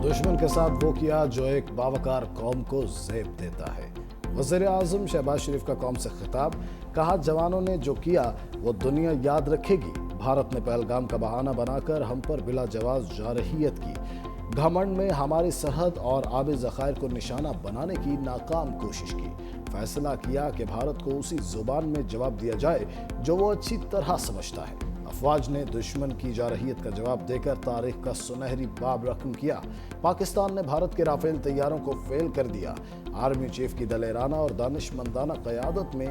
दुश्मन के साथ वो किया जो एक बावकार कौम को ज़ेब देता है। वज़ीर आज़म शहबाज शरीफ का कौम से खिताब, कहा जवानों ने जो किया वो दुनिया याद रखेगी। भारत ने पहलगाम का बहाना बनाकर हम पर बिला जवाज जारहियत की, घमंड में हमारी सरहद और आबी ज़खायर को निशाना बनाने की नाकाम कोशिश की। फैसला किया कि भारत को उसी जुबान में जवाब दिया जाए जो वो अच्छी तरह समझता है। अफवाज ने दुश्मन की जारहियत का जवाब देकर तारीख का सुनहरी बाब रकम किया। पाकिस्तान ने भारत के राफेल तैयारों को फेल कर दिया। आर्मी चीफ की दलेराना और दानिशमंदाना क़यादत में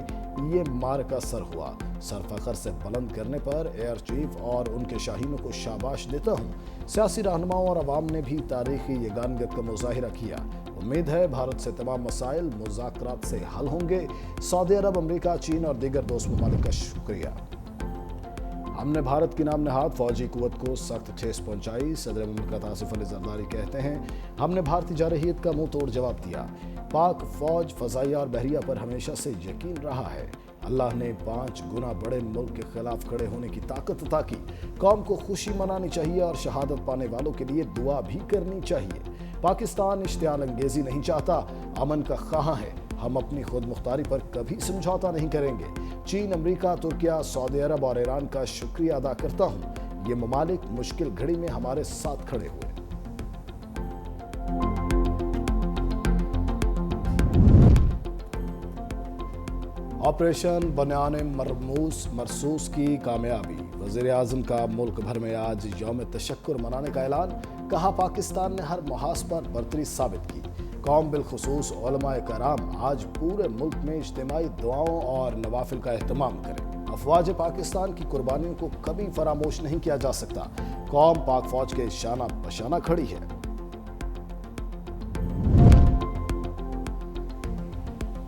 ये मार्का सर हुआ। सर फखर से बुलंद करने पर एयर चीफ और उनके शाहीनों को शाबाश देता हूँ। सियासी रहनुमाओं और अवाम ने भी तारीखी यगानगत का मुजाहिरा किया। उम्मीद है भारत से तमाम मसाइल मुज़ाकरात से हल होंगे। सऊदी अरब, अमरीका, चीन और दीगर दोस्त ममालिक का शुक्रिया। हमने भारत की नाम नहाद फौजी कुव्वत को सख्त ठेस पहुंचाई। सदर मुमलिकत आसिफ अली जरदारी कहते हैं, हमने भारतीय जारहियत का मुंह तोड़ जवाब दिया। पाक फौज फजाइया और बहरिया पर हमेशा से यकीन रहा है। अल्लाह ने 5 गुना बड़े मुल्क के खिलाफ खड़े होने की ताकत अता की। कौम को खुशी मनानी चाहिए और शहादत पाने वालों के लिए दुआ भी करनी चाहिए। पाकिस्तान इश्तियाल अंगेजी नहीं चाहता, अमन का ख़्वाह है। हम अपनी खुद मुख्तारी पर कभी समझौता नहीं करेंगे। चीन, अमेरिका, तुर्किया, सऊदी अरब और ईरान का शुक्रिया अदा करता हूँ। ये ममालिक मुश्किल घड़ी में हमारे साथ खड़े हुए। ऑपरेशन बयान मरसूस की कामयाबी। वज़ीर आज़म का मुल्क भर में आज यौम तशक्कुर मनाने का ऐलान। कहा पाकिस्तान ने हर मुहाज पर बर्तरी साबित की। कौम बिलखुसूस उलमाए कराम आज पूरे मुल्क में इज्तिमाई दुआओं और नवाफिल का एहतमाम करें। अफवाज पाकिस्तान की कुर्बानियों को कभी फरामोश नहीं किया जा सकता। कौम पाक फौज के शाना बशाना खड़ी है।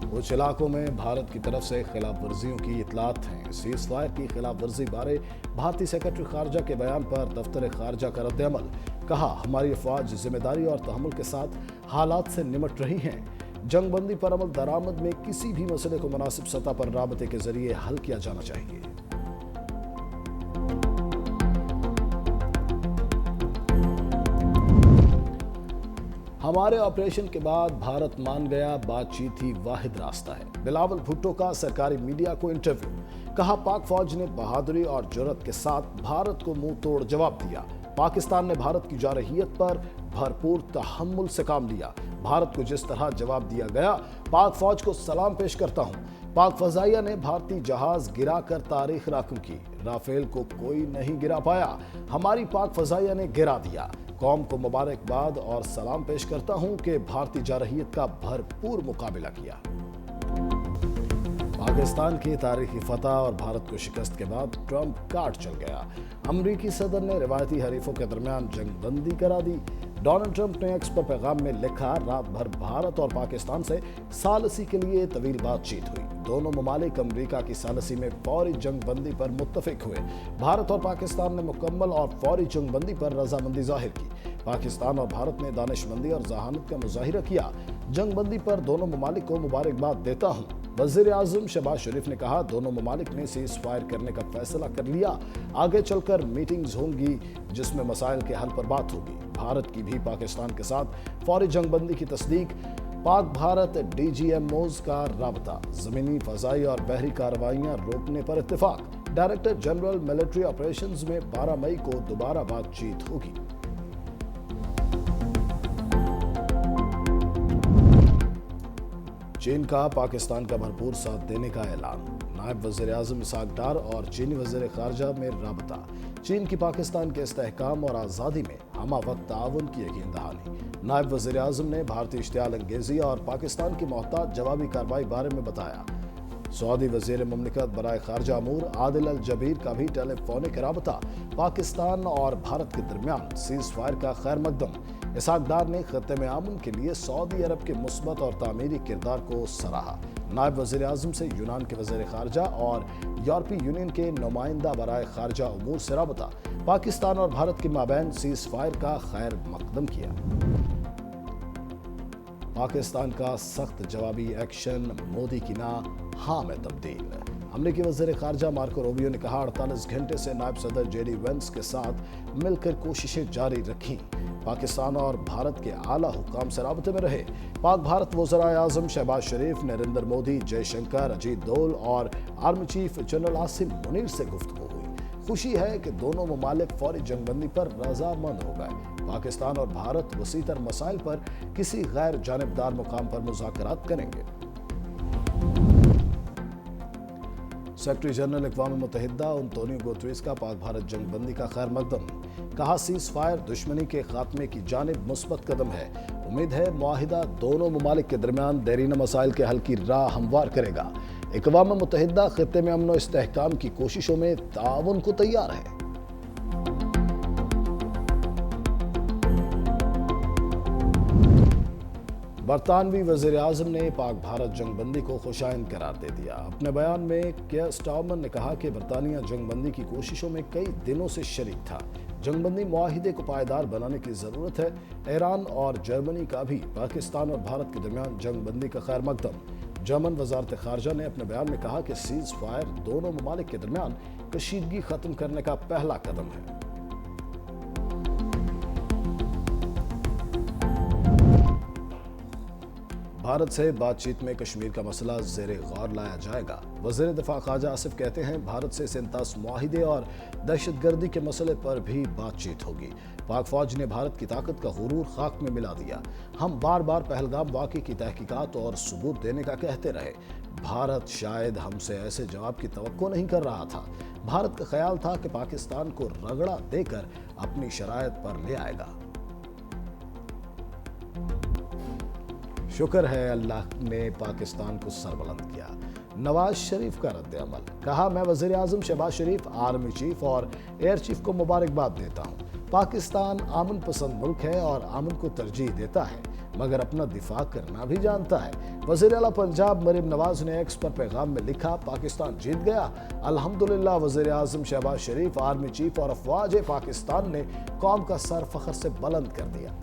कुछ इलाकों में भारत की तरफ से खिलाफ वर्जियों की इतलात हैं। सीज फायर की खिलाफ वर्जी बारे भारतीय सेक्रेटरी खारजा के बयान पर दफ्तर खारजा का रद्द-ए-अमल। कहा हमारी अफवाज जिम्मेदारी और तहम्मुल के साथ हालात से निमट रही हैं। जंग बंदी पर अमल दरामद में किसी भी मसले को मुनासिब सतह पर राबते के जरिए हल किया जाना चाहिए। हमारे ऑपरेशन के बाद भारत मान गया बातचीत ही वाहिद रास्ता है। बिलावल भुट्टो का सरकारी मीडिया को इंटरव्यू। कहा पाक फौज ने बहादुरी और जुर्रत के साथ भारत को मुंह तोड़ जवाब दिया। पाकिस्तान ने भारत की जारहियत पर भरपूर तहम्मुल से काम लिया। भारत को जिस तरह जवाब दिया गया, पाक फौज को सलाम पेश करता हूँ। पाक फजाइया ने भारतीय जहाज गिरा कर तारीख राकम की। राफेल को कोई नहीं गिरा पाया, हमारी पाक फजाइया ने गिरा दिया। कौम को मुबारकबाद और सलाम पेश करता हूँ कि भारतीय जारहियत का भरपूर मुकाबला किया। पाकिस्तान की तारीखी फतह और भारत को शिकस्त के बाद ट्रंप काट चल गया। अमरीकी सदर ने रिवायती हरीफों के दरमियान जंगबंदी करा दी। डोनाल्ड ट्रंप ने एक्स पर पैगाम में लिखा, रात भर भारत और पाकिस्तान से सालसी के लिए तवील बातचीत हुई। दोनों ममालिक अमरीका की सालसी में फौरी जंगबंदी पर मुत्तफिक हुए। भारत और पाकिस्तान ने मुकम्मल और फौरी जंगबंदी पर रजामंदी जाहिर की। पाकिस्तान और भारत ने दानिशमंदी और जहानत का मुजाहिरा किया। जंगबंदी पर दोनों ममालिक को मुबारकबाद देता हूँ। वज़ीर आज़म शहबाज शरीफ ने कहा दोनों ममालिक ने सीज फायर करने का फैसला कर लिया। आगे चलकर मीटिंग्स होंगी जिसमें मसाइल के हल पर बात होगी। भारत की भी पाकिस्तान के साथ फौरी जंगबंदी की तस्दीक। पाक भारत DGMOs का राबता। ज़मीनी, फ़ज़ाई और बहरी कार्रवाइयाँ रोकने पर इत्तेफाक। डायरेक्टर जनरल मिलिट्री ऑपरेशंस में 12 मई को दोबारा बातचीत होगी। चीन का पाकिस्तान का भरपूर साथ देने का ऐलान। नायब वज़ीर आज़म इसहाक डार और चीनी वज़ीर ख़ारजा में राबता। चीन की पाकिस्तान के इस्तेहकाम और आज़ादी में हमा वक्त ताउन की यकीन दहानी। नायब वज़ीर आज़म ने भारतीय इश्तियाल अंगेजी और पाकिस्तान की मोहतात जवाबी कार्रवाई बारे में बताया। सऊदी वज़ीर मुमलिकत बराए ख़ारजा अमूर आदिल अल जबीर का भी टेलीफोनिक राबता। पाकिस्तान और भारत के दरमियान सीज फायर का खैर मकदम। इसहाक डार ने खत्ते में आमन के लिए सऊदी अरब के मुस्बत और तामीरी किरदार को सराहा। नायब वज़ीर आज़म से यूनान के वज़ीर ख़ारजा और यूरोपीय यूनियन के नुमाइंदा बराए ख़ारजा अमूर से राबता। पाकिस्तान और भारत के माबैन सीज फायर का खैर मकदम किया। पाकिस्तान का सख्त जवाबी एक्शन, मोदी की ना हाँ में तब्दील। अमरीकी वज़ीर ख़ारजा मार्को रूबियो ने कहा 48 घंटे से नायब सदर JD वेंस के साथ मिलकर कोशिशें जारी रखीं। पाकिस्तान और भारत के आला हुक्काम से राबते में रहे। पाक भारत वज़ीर आज़म शहबाज शरीफ, नरेंद्र मोदी, जयशंकर, अजीत डोल और army chief general Asim Munir से गुफ्तगू हुई। खुशी है कि दोनों ममालिक फौरी जंगबंदी पर रजामंद हो गए। पाकिस्तान और भारत वसीतर मसाइल पर किसी गैर जानिबदार मुकाम पर मुज़ाकरात करेंगे। सेक्रेटरी जनरल अक़वाम मुत्तहिदा अंतोनियो गुतरेस का पाक भारत जंगबंदी का खैर मकदम। कहा, सीज फायर दुश्मनी के खात्मे की जानिब मुस्बत कदम है। उम्मीद है मुआहिदा दोनों ममालिक के दरमियान देरीना मसाइल के हल की राह हमवार करेगा। अक़वाम मुत्तहिदा खित्ते में अमन व इस्तेहकाम की कोशिशों में ताउन को तैयार है। बरतानवी वज़ीर आज़म ने पाक भारत जंगबंदी को खुशाइंद करार दे दिया। अपने बयान में कियर स्टारमर ने कहा कि बरतानिया जंगबंदी की कोशिशों में कई दिनों से शरीक था। जंगबंदी मुआहिदे को पायदार बनाने की ज़रूरत है। ईरान और जर्मनी का भी पाकिस्तान और भारत के दरमियान जंगबंदी का खैर मकदम। जर्मन वज़ारत ख़ारजा ने अपने बयान में कहा कि सीज फायर दोनों ममालिक के दरमियान कशीदगी ख़त्म करने का पहला कदम है। भारत से बातचीत में कश्मीर का मसला ज़ेरे गौर लाया जाएगा। वज़ीर दिफा ख्वाजा आसिफ कहते हैं, भारत से सिंतास मुआहिदे और दहशतगर्दी के मसले पर भी बातचीत होगी। पाक फौज ने भारत की ताकत का गुरूर खाक में मिला दिया। हम बार बार पहलगाम वाक़े की तहकीकात और सबूत देने का कहते रहे। भारत शायद हमसे ऐसे जवाब की तवक्को नहीं कर रहा था। भारत का ख्याल था कि पाकिस्तान को रगड़ा देकर अपनी शरायत पर ले आएगा। शुक्र है अल्लाह ने पाकिस्तान को सरबुलंद किया। नवाज शरीफ का रद्द अमल। कहा, मैं वज़ीर आज़म शहबाज शरीफ, आर्मी चीफ और एयर चीफ को मुबारकबाद देता हूँ। पाकिस्तान अमन पसंद मुल्क है और अमन को तरजीह देता है, मगर अपना दिफा करना भी जानता है। वज़ीर आला पंजाब मरीम नवाज ने एक्स पर पैगाम में लिखा, पाकिस्तान जीत गया। अल्हम्दुलिल्लाह वज़ीर आज़म शहबाज शरीफ, आर्मी चीफ और अफवाज पाकिस्तान ने कौम का सर फख्र से बुलंद कर दिया।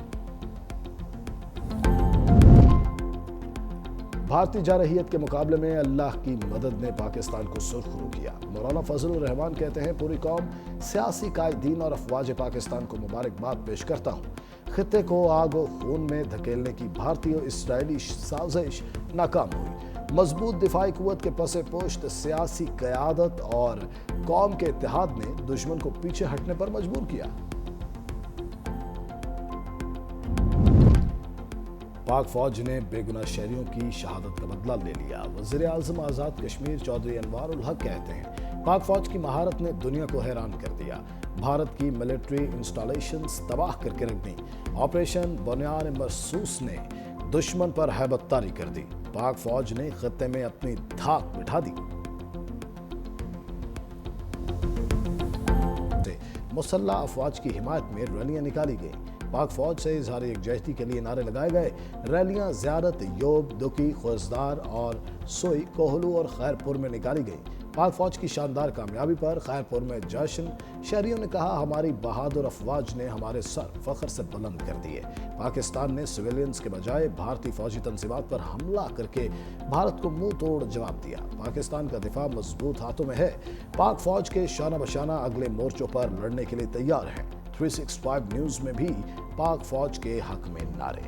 भारतीय जारहियत के मुकाबले में अल्लाह की मदद ने पाकिस्तान को सुरखरू किया। मौलाना फजलुर रहमान कहते हैं, पूरी कौम, सियासी कायदीन और अफवाज पाकिस्तान को मुबारकबाद पेश करता हूँ। खित्ते को आग और खून में धकेलने की भारतीय और इसराइली साजिश नाकाम हुई। मजबूत दिफाई कुव्वत के पसे पोश्त सियासी क़यादत और कौम के इत्तेहाद ने दुश्मन को पीछे हटने पर मजबूर किया। पाक फौज ने बेगुनाह शहरियों की शहादत का बदला ले लिया। वज़ीर आज़म आज़ाद कश्मीर चौधरी अनवार उल हक कहते हैं, पाक फौज की महारत ने दुनिया को हैरान कर दिया। भारत की मिलिट्री इंस्टॉलेशंस तबाह करके रख दी। ऑपरेशन बुनियान मरसूस ने दुश्मन पर हैबत तारी कर दी। पाक फौज ने खत्ते में अपनी धाक बिठा दी। मुसल्लह अफवाज की हिमायत में रैलियां निकाली गई। पाक फौज से इजहार यकजहती के लिए नारे लगाए गए। रैलियां ज़ियारत, योब, दुकी, खुजदार और सोई, कोहलू और खैरपुर में निकाली गई। पाक फौज की शानदार कामयाबी पर खैरपुर में जश्न। शहरियों ने कहा, हमारी बहादुर अफवाज ने हमारे सर फख्र से बुलंद कर दिए। पाकिस्तान ने सिविलियंस के बजाय भारतीय फौजी तंजीमात पर हमला करके भारत को मुंह तोड़ जवाब दिया। पाकिस्तान का दिफा मजबूत हाथों में है। पाक फौज के शाना बशाना अगले मोर्चों पर लड़ने के लिए तैयार है। 365 न्यूज़ में भी पाक फौज के हक में नारे।